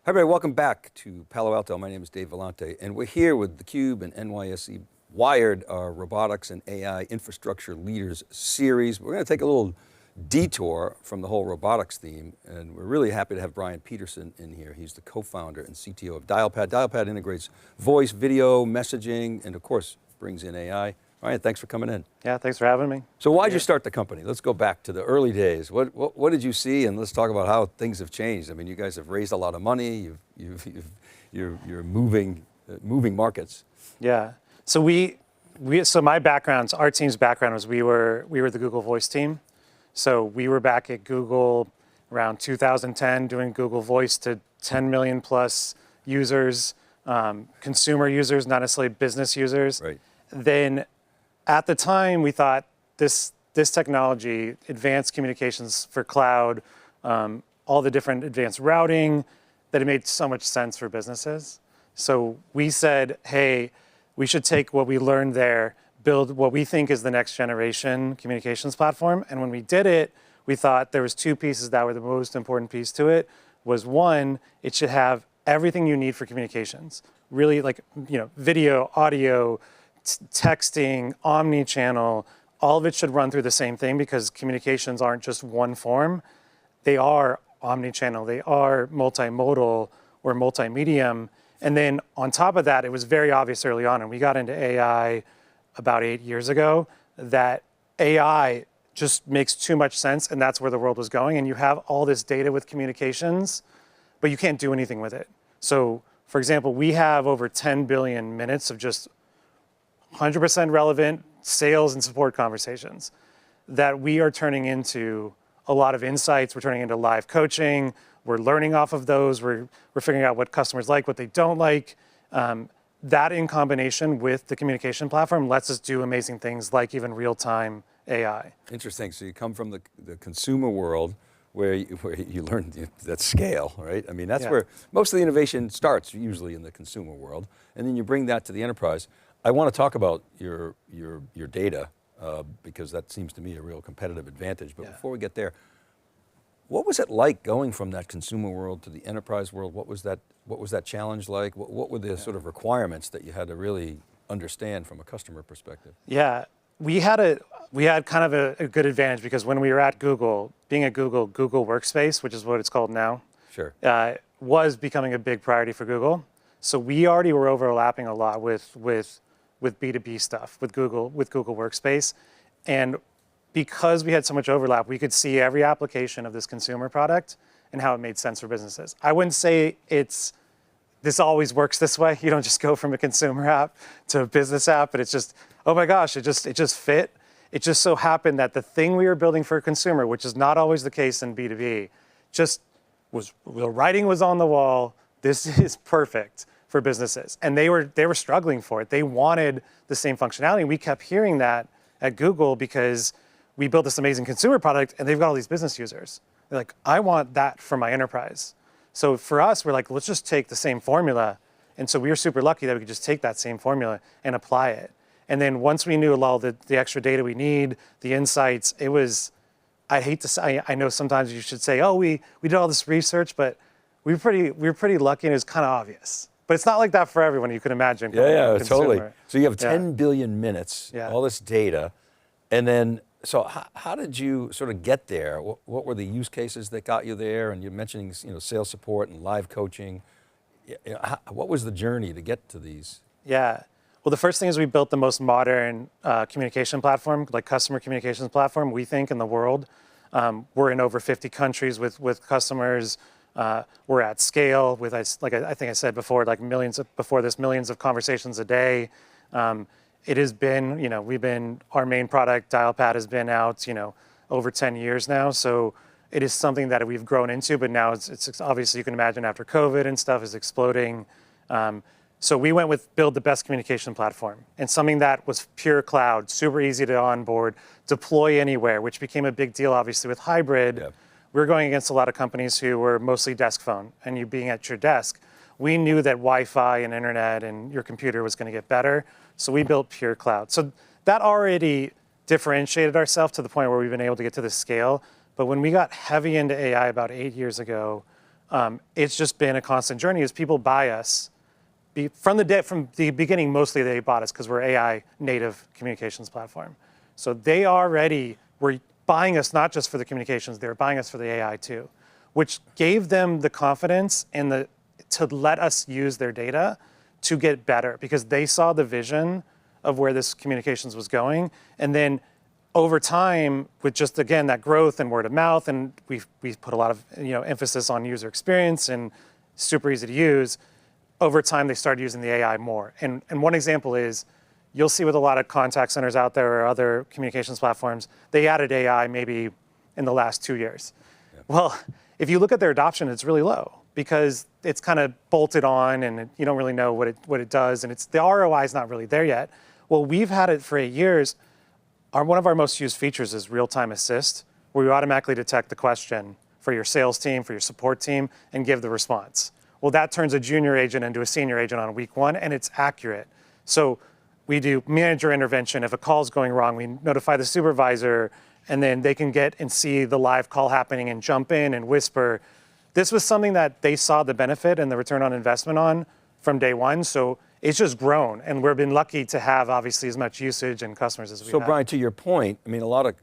Hi everybody, welcome back to Palo Alto. My name is Dave Vellante, and we're here with theCUBE and NYSE Wired, our Robotics and AI Infrastructure Leaders series. We're going to take a little detour from the whole robotics theme, and we're really happy to have Brian Peterson in here. He's the co-founder and CTO of Dialpad. Dialpad integrates voice, video, messaging, and of course, brings in AI. Brian, thanks for coming in. Yeah, thanks for having me. So why'd you start the company? Let's go back to the early days. What did you see? And let's talk about how things have changed. I mean, you guys have raised a lot of money. You're moving markets. Yeah. So so my background, our team's background was we were the Google Voice team. So we were back at Google around 2010 doing Google Voice to 10 million plus users, consumer users, not necessarily business users. Right. Then at the time we thought this technology, advanced communications for cloud, all the different advanced routing, that it made so much sense for businesses. So we said, hey, we should take what we learned there, build what we think is the next generation communications platform. And when we did it, we thought there was two pieces that were the most important piece to it. Was one, it should have everything you need for communications. Really like, video, audio, texting, omni-channel, all of it should run through the same thing because communications aren't just one form. They are omni-channel, they are multimodal or multimedium. And then on top of that, it was very obvious early on, and we got into AI about 8 years ago, that AI just makes too much sense, and that's where the world was going. And you have all this data with communications, but you can't do anything with it. So for example, we have over 10 billion minutes of just 100% relevant sales and support conversations that we are turning into a lot of insights. We're turning into live coaching. We're learning off of those. We're figuring out what customers like, what they don't like. That in combination with the communication platform lets us do amazing things like even real-time AI. Interesting, so you come from the consumer world where you learn that scale, right? I mean, that's where most of the innovation starts, usually in the consumer world, and then you bring that to the enterprise. I want to talk about your data because that seems to me a real competitive advantage. But before we get there, what was it like going from that consumer world to the enterprise world? What was that challenge like? What were the sort of requirements that you had to really understand from a customer perspective? Yeah, we had kind of a good advantage because when we were at Google, being at Google Workspace, which is what it's called now, sure, was becoming a big priority for Google. So we already were overlapping a lot with B2B stuff, with Google Workspace. And because we had so much overlap, we could see every application of this consumer product and how it made sense for businesses. I wouldn't say this always works this way. You don't just go from a consumer app to a business app, but it's just, oh my gosh, it just fit. It just so happened that the thing we were building for a consumer, which is not always the case in B2B, just was, the writing was on the wall. This is perfect for businesses. And they were struggling for it. They wanted the same functionality. We kept hearing that at Google because we built this amazing consumer product and they've got all these business users. They're like, I want that for my enterprise. So for us, we're like, let's just take the same formula. And so we were super lucky that we could just take that same formula and apply it. And then once we knew all the extra data we need, the insights, it was, I hate to say, I know sometimes you should say, oh, we did all this research, but we were pretty lucky and it was kind of obvious. But it's not like that for everyone, you can imagine. Yeah, totally. So you have 10 billion minutes, all this data, and then, so how did you sort of get there? What were the use cases that got you there? And you're mentioning, sales support and live coaching. What was the journey to get to these? Yeah, well, the first thing is we built the most modern communication platform, like customer communications platform, we think, in the world. We're in over 50 countries with customers. We're at scale with, like I think I said before, like millions of conversations a day. It has been, our main product, Dialpad, has been out, over 10 years now. So it is something that we've grown into, but now it's obviously, you can imagine after COVID and stuff is exploding. So we went with build the best communication platform and something that was pure cloud, super easy to onboard, deploy anywhere, which became a big deal, obviously, with hybrid. Yeah. We were going against a lot of companies who were mostly desk phone, and you being at your desk. We knew that Wi-Fi and internet and your computer was going to get better, so we built pure cloud. So that already differentiated ourselves to the point where we've been able to get to this scale. But when we got heavy into AI about 8 years ago, it's just been a constant journey as people buy us. From the beginning, mostly they bought us because we're AI native communications platform. So they already were buying us not just for the communications, they were buying us for the AI too, which gave them the confidence and to let us use their data to get better because they saw the vision of where this communications was going. And then over time, with just, again, that growth and word of mouth, and we've put a lot of emphasis on user experience and super easy to use, over time they started using the AI more. And one example is, you'll see with a lot of contact centers out there or other communications platforms, they added AI maybe in the last 2 years. Yep. Well, if you look at their adoption, it's really low because it's kind of bolted on and you don't really know what it does, and the ROI is not really there yet. Well, we've had it for 8 years. One of our most used features is real-time assist, where we automatically detect the question for your sales team, for your support team, and give the response. Well, that turns a junior agent into a senior agent on week 1, and it's accurate. So we do manager intervention. If a call's going wrong, we notify the supervisor, and then they can get and see the live call happening and jump in and whisper. This was something that they saw the benefit and the return on investment on from day 1. So it's just grown, and we've been lucky to have obviously as much usage and customers as we have. So Brian, to your point, I mean, a lot of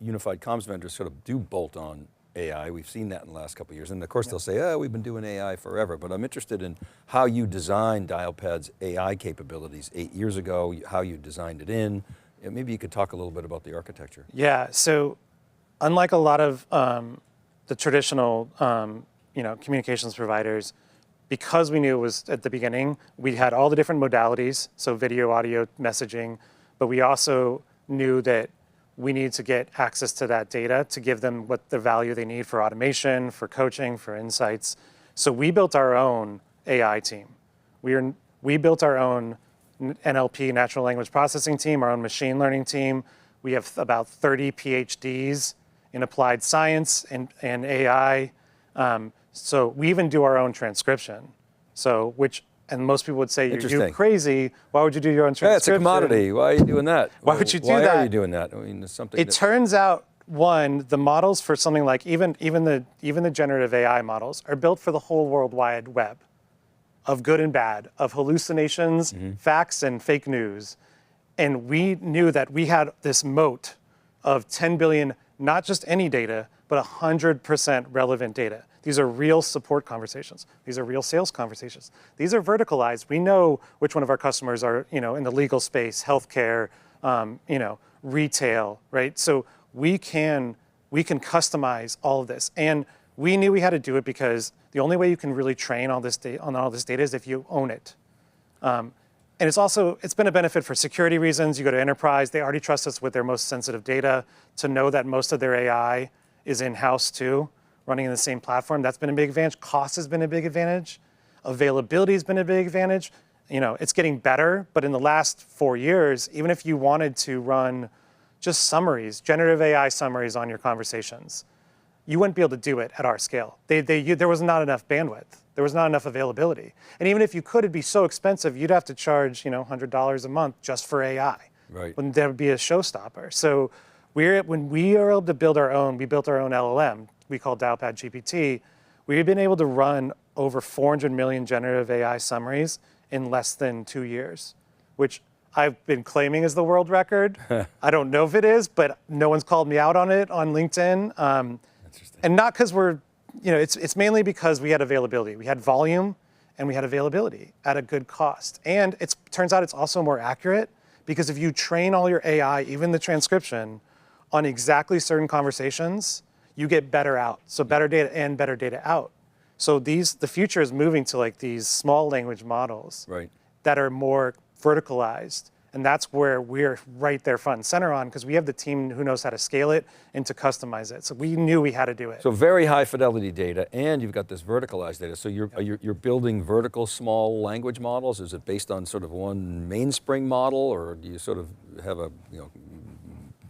unified comms vendors sort of do bolt on AI. We've seen that in the last couple of years. And of course they'll say, oh, we've been doing AI forever, but I'm interested in how you designed Dialpad's AI capabilities 8 years ago, how you designed it in. Maybe you could talk a little bit about the architecture. Yeah, so unlike a lot of the traditional communications providers, because we knew it was at the beginning, we had all the different modalities, so video, audio, messaging, but we also knew that we needed to get access to that data to give them what the value they need for automation, for coaching, for insights. So we built our own AI team. We built our own NLP, natural language processing team, our own machine learning team. We have about 30 PhDs in applied science and AI. So we even do our own transcription. And most people would say, you're crazy. Why would you do your own transcription? Yeah, it's a commodity. Why are you doing that? Why would you do that? Why are you doing that? I mean, it's something. It turns out, one, the models for something like even the generative AI models are built for the whole World Wide Web, of good and bad, of hallucinations, facts, and fake news. And we knew that we had this moat of 10 billion, not just any data, but 100% relevant data. These are real support conversations. These are real sales conversations. These are verticalized. We know which one of our customers are, in the legal space, healthcare, retail, right? So we can customize all of this. And we knew we had to do it because the only way you can really train on all this data is if you own it. And it's been a benefit for security reasons. You go to enterprise, they already trust us with their most sensitive data to know that most of their AI is in-house too, running in the same platform. That's been a big advantage. Cost has been a big advantage. Availability has been a big advantage. It's getting better, but in the last 4 years, even if you wanted to run just summaries, generative AI summaries on your conversations, you wouldn't be able to do it at our scale. There was not enough bandwidth. There was not enough availability. And even if you could, it'd be so expensive, you'd have to charge $100 a month just for AI. Right. When there would be a showstopper. So when we are able to build our own, we built our own LLM, we call Dialpad GPT, we've been able to run over 400 million generative AI summaries in less than 2 years, which I've been claiming is the world record. I don't know if it is, but no one's called me out on it on LinkedIn. Interesting. And not because it's mainly because we had availability. We had volume and we had availability at a good cost. And it turns out it's also more accurate because if you train all your AI, even the transcription, on exactly certain conversations, you get better out. So better data in, better data out. So the future is moving to like these small language models that are more verticalized. And that's where we're right there front and center on because we have the team who knows how to scale it and to customize it. So we knew we had to do it. So very high fidelity data and you've got this verticalized data. So you're building vertical small language models. Is it based on sort of one mainspring model or do you sort of have a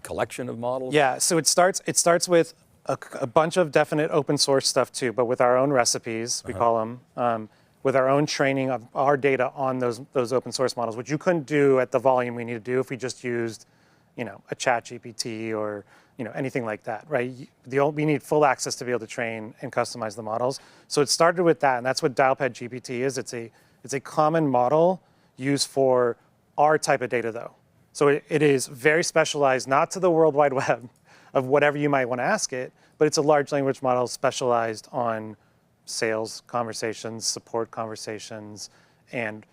collection of models? Yeah, so it starts with a bunch of definite open source stuff too, but with our own recipes, we call them, with our own training of our data on those open source models, which you couldn't do at the volume we need to do if we just used, a chat GPT or anything like that, right? We need full access to be able to train and customize the models. So it started with that, and that's what Dialpad GPT is. It's a common model used for our type of data, though. So it is very specialized, not to the World Wide Web of whatever you might want to ask it, but it's a large language model specialized on sales conversations, support conversations, and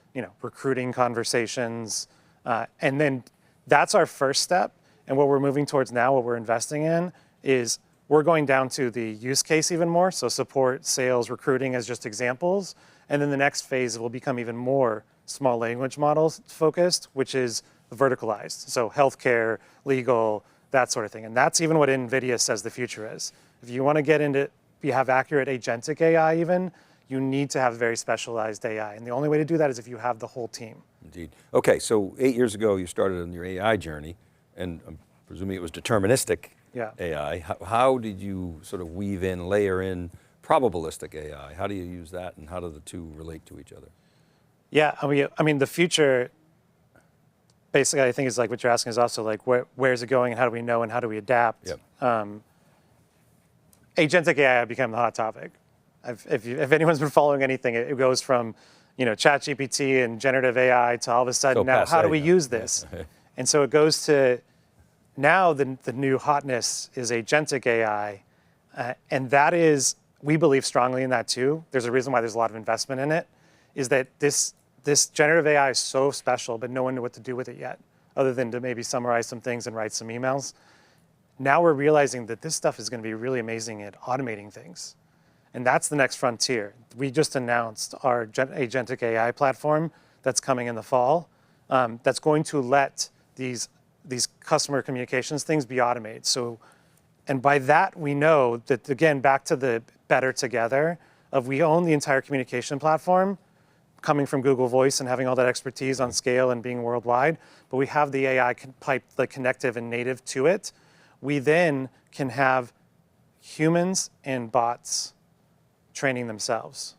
recruiting conversations. And then that's our first step. And what we're moving towards now, what we're investing in, is we're going down to the use case even more. So support, sales, recruiting as just examples. And then the next phase will become even more small language models focused, which is verticalized. So healthcare, legal, that sort of thing. And that's even what NVIDIA says the future is. If you want to get into, you have accurate agentic AI even, you need to have very specialized AI. And the only way to do that is if you have the whole team. Indeed. Okay, so 8 years ago you started on your AI journey, and I'm presuming it was deterministic AI. How did you sort of weave in, layer in probabilistic AI? How do you use that, and how do the two relate to each other? Yeah, I mean the future, basically I think is like what you're asking is also like where's it going and how do we know and how do we adapt? Yep. Agentic AI became the hot topic. If anyone's been following anything, it goes from ChatGPT and generative AI to all of a sudden now how do we use this? And so it goes to now the new hotness is agentic AI, and that is, we believe strongly in that too. There's a reason why there's a lot of investment in it, is that this generative AI is so special, but no one knew what to do with it yet, other than to maybe summarize some things and write some emails. Now we're realizing that this stuff is going to be really amazing at automating things. And that's the next frontier. We just announced our agentic AI platform that's coming in the fall, that's going to let these customer communications things be automated. So, and by that we know that, again, back to the better together of we own the entire communication platform, coming from Google Voice and having all that expertise on scale and being worldwide, but we have the AI pipe, the connective and native to it. We then can have humans and bots training themselves.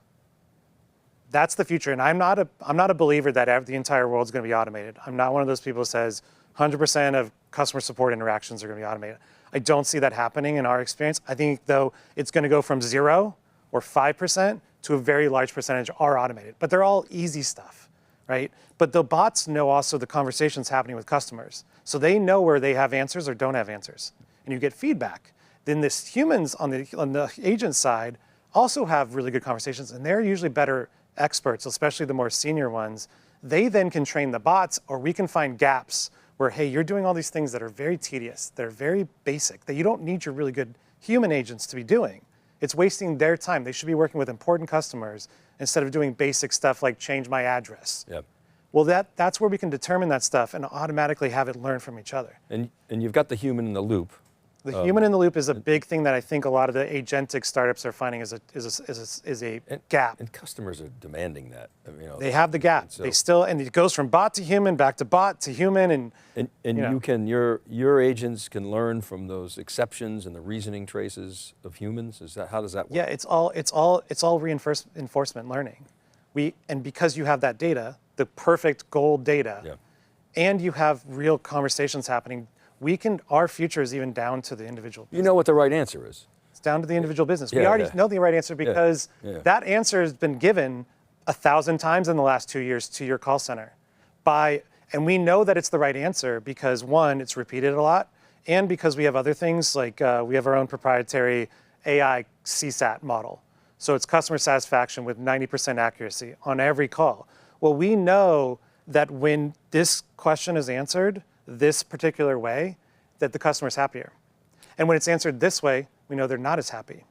That's the future, and I'm not a believer that the entire world's going to be automated. I'm not one of those people who says 100% of customer support interactions are going to be automated. I don't see that happening in our experience. I think, though, it's going to go from 0 or 5% to a very large percentage are automated, but they're all easy stuff, right? But the bots know also the conversations happening with customers, so they know where they have answers or don't have answers, and you get feedback. Then this humans on the agent side also have really good conversations, and they're usually better experts, especially the more senior ones. They then can train the bots, or we can find gaps where, hey, you're doing all these things that are very tedious, that are very basic, that you don't need your really good human agents to be doing. It's wasting their time. They should be working with important customers instead of doing basic stuff like change my address. Yep. Well, that's where we can determine that stuff and automatically have it learn from each other. And you've got the human in the loop. The human in the loop is a big thing that I think a lot of the agentic startups are finding is a gap. And customers are demanding that. They have the gap. So, they still, and it goes from bot to human, back to bot to human, and you can your agents can learn from those exceptions and the reasoning traces of humans. How does that work? Yeah, it's all reinforcement learning. And because you have that data, the perfect gold data, and you have real conversations happening. Our future is even down to the individual business. You know what the right answer is. It's down to the individual business. We already know the right answer because that answer has been given 1,000 times in the last 2 years to your call center. And we know that it's the right answer because, one, it's repeated a lot, and because we have other things like we have our own proprietary AI CSAT model. So it's customer satisfaction with 90% accuracy on every call. Well, we know that when this question is answered this particular way, that the customer's happier. And when it's answered this way, we know they're not as happy.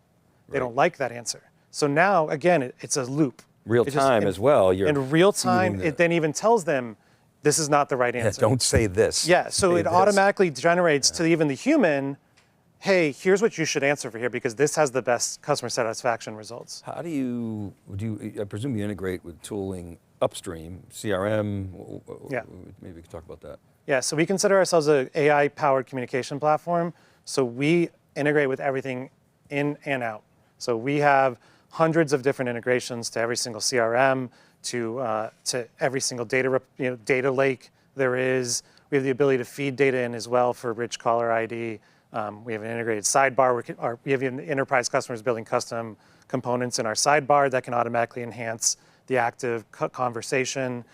They don't like that answer. So now, again, it's a loop. Real time as well. In real time, it then even tells them, this is not the right answer. Don't say this. Yeah, so it automatically generates to even the human, hey, here's what you should answer for here because this has the best customer satisfaction results. How do you I presume you integrate with tooling upstream, CRM? Yeah. Maybe we could talk about that. Yeah, so we consider ourselves an AI-powered communication platform. So we integrate with everything in and out. So we have hundreds of different integrations to every single CRM, to every single data lake there is. We have the ability to feed data in as well for rich caller ID. We have an integrated sidebar. We have enterprise customers building custom components in our sidebar that can automatically enhance the active conversation.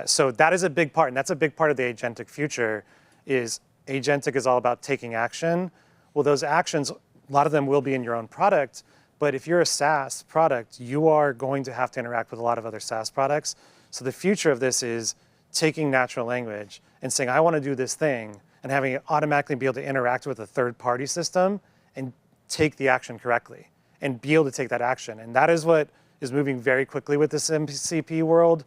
So that is a big part, and that's a big part of the agentic future. Is agentic is all about taking action. Well, those actions, a lot of them will be in your own product, but if you're a SaaS product, you are going to have to interact with a lot of other SaaS products. So the future of this is taking natural language and saying, I want to do this thing, and having it automatically be able to interact with a third-party system and take the action correctly and be able to take that action. And that is what is moving very quickly with this MCP world.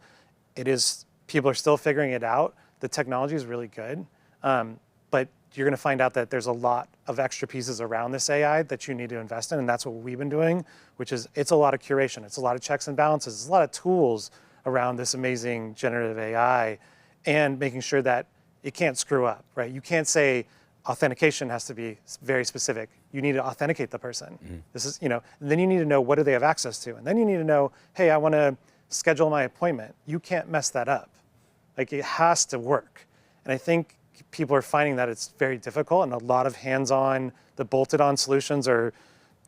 People are still figuring it out. The technology is really good, but you're going to find out that there's a lot of extra pieces around this AI that you need to invest in, and that's what we've been doing, which is it's a lot of curation. It's a lot of checks and balances. It's a lot of tools around this amazing generative AI and making sure that it can't screw up, right? You can't say authentication has to be very specific. You need to authenticate the person. Mm-hmm. This is, and then you need to know what do they have access to. And then you need to know, hey, I want to schedule my appointment. You can't mess that up. Like, it has to work. And I think people are finding that it's very difficult, and a lot of hands-on, the bolted-on solutions are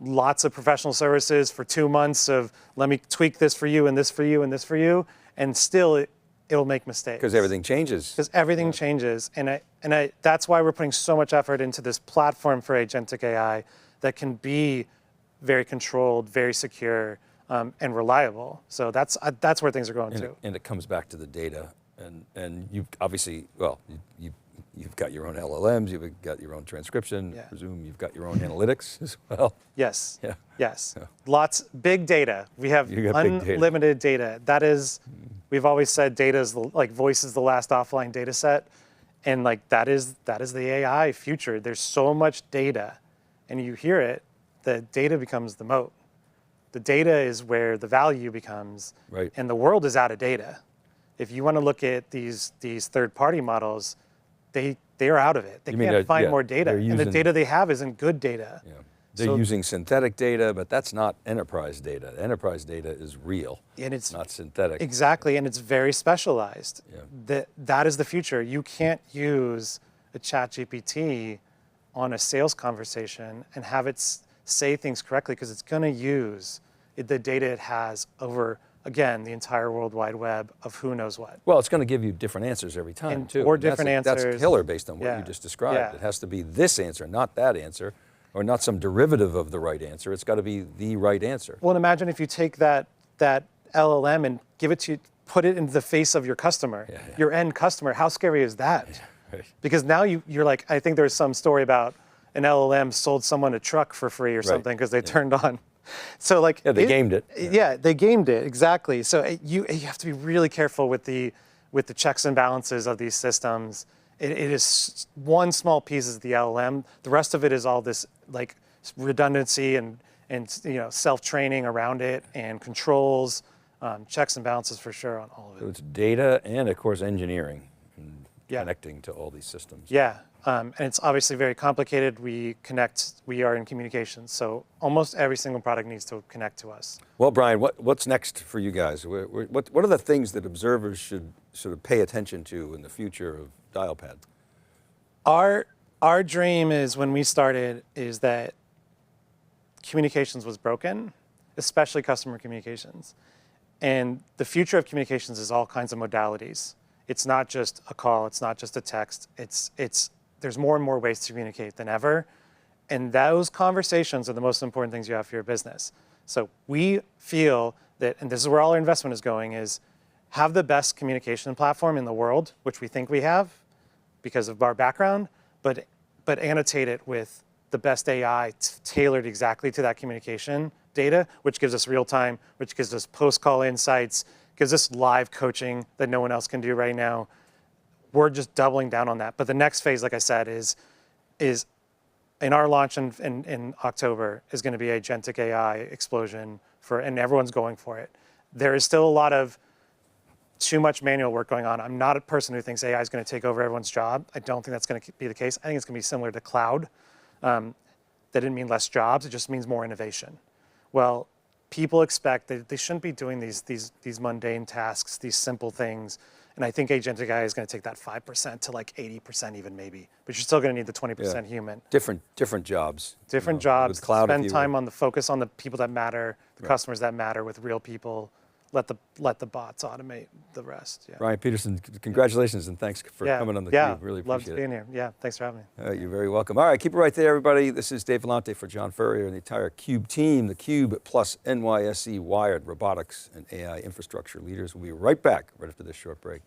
lots of professional services for 2 months of, let me tweak this for you and this for you and this for you, and still it'll make mistakes. Because everything changes. Because everything changes, and that's why we're putting so much effort into this platform for agentic AI that can be very controlled, very secure, and reliable. So that's where things are going to. And it comes back to the data, and you obviously, well, you've got your own LLMs, you've got your own transcription, I presume you've got your own analytics as well. Yes. Yeah. Yes. Yeah. Lots, big data. We have unlimited data. That is, we've always said data is like voice is the last offline data set. And like that is the AI future. There's so much data, and you hear it, the data becomes the moat. The data is where the value becomes, right. And the world is out of data. If you want to look at these third-party models, they are out of it. They can't find more data, and the data they have isn't good data. Yeah. They're using synthetic data, but that's not enterprise data. Enterprise data is real, and it's not synthetic. Exactly, and it's very specialized. Yeah. That is the future. You can't use a ChatGPT on a sales conversation and have it say things correctly, because it's going to use the data it has over, again, the entire World Wide Web of who knows what. Well, it's going to give you different answers every time, too. Or different answers. That's killer based on what you just described. Yeah. It has to be this answer, not that answer, or not some derivative of the right answer. It's got to be the right answer. Well, and imagine if you take that LLM and put it into the face of your customer, your end customer. How scary is that? Yeah, right. Because now you're like, I think there's some story about an LLM sold someone a truck for free or something because they turned on. So like, they gamed it. Yeah, they gamed it, exactly. So you have to be really careful with the checks and balances of these systems. It is one small piece is the LLM. The rest of it is all this like redundancy and self-training around it, and controls, checks and balances for sure on all of it. So it's data and of course engineering, and connecting to all these systems. Yeah. And it's obviously very complicated. We are in communications, so almost every single product needs to connect to us. Well, Brian, what's next for you guys? What are the things that observers should sort of pay attention to in the future of Dialpad? Our dream is, when we started, is that communications was broken, especially customer communications. And the future of communications is all kinds of modalities. It's not just a call, it's not just a text, there's more and more ways to communicate than ever. And those conversations are the most important things you have for your business. So we feel that, and this is where all our investment is going, is have the best communication platform in the world, which we think we have because of our background, but annotate it with the best AI tailored exactly to that communication data, which gives us real time, which gives us post-call insights, gives us live coaching that no one else can do right now. We're just doubling down on that. But the next phase, like I said, is in our launch in October is going to be agentic AI explosion and everyone's going for it. There is still a lot of too much manual work going on. I'm not a person who thinks AI is going to take over everyone's job. I don't think that's going to be the case. I think it's going to be similar to cloud. That didn't mean less jobs. It just means more innovation. Well, people expect that they shouldn't be doing these mundane tasks, these simple things. And I think Agentic AI is going to take that 5% to like 80% even maybe, but you're still going to need the 20% human. Different jobs. Different jobs, with cloud, spend time on the focus on the people that matter, the Right. customers that matter with real people, let the bots automate the rest. Yeah. Brian Peterson, congratulations and thanks for coming on theCUBE. Really appreciate loved it. being here. Yeah, thanks for having me. All right, you're very welcome. All right, keep it right there, everybody. This is Dave Vellante for John Furrier and the entire CUBE team, theCUBE plus NYSE Wired, Robotics and AI Infrastructure Leaders. We'll be right back right after this short break.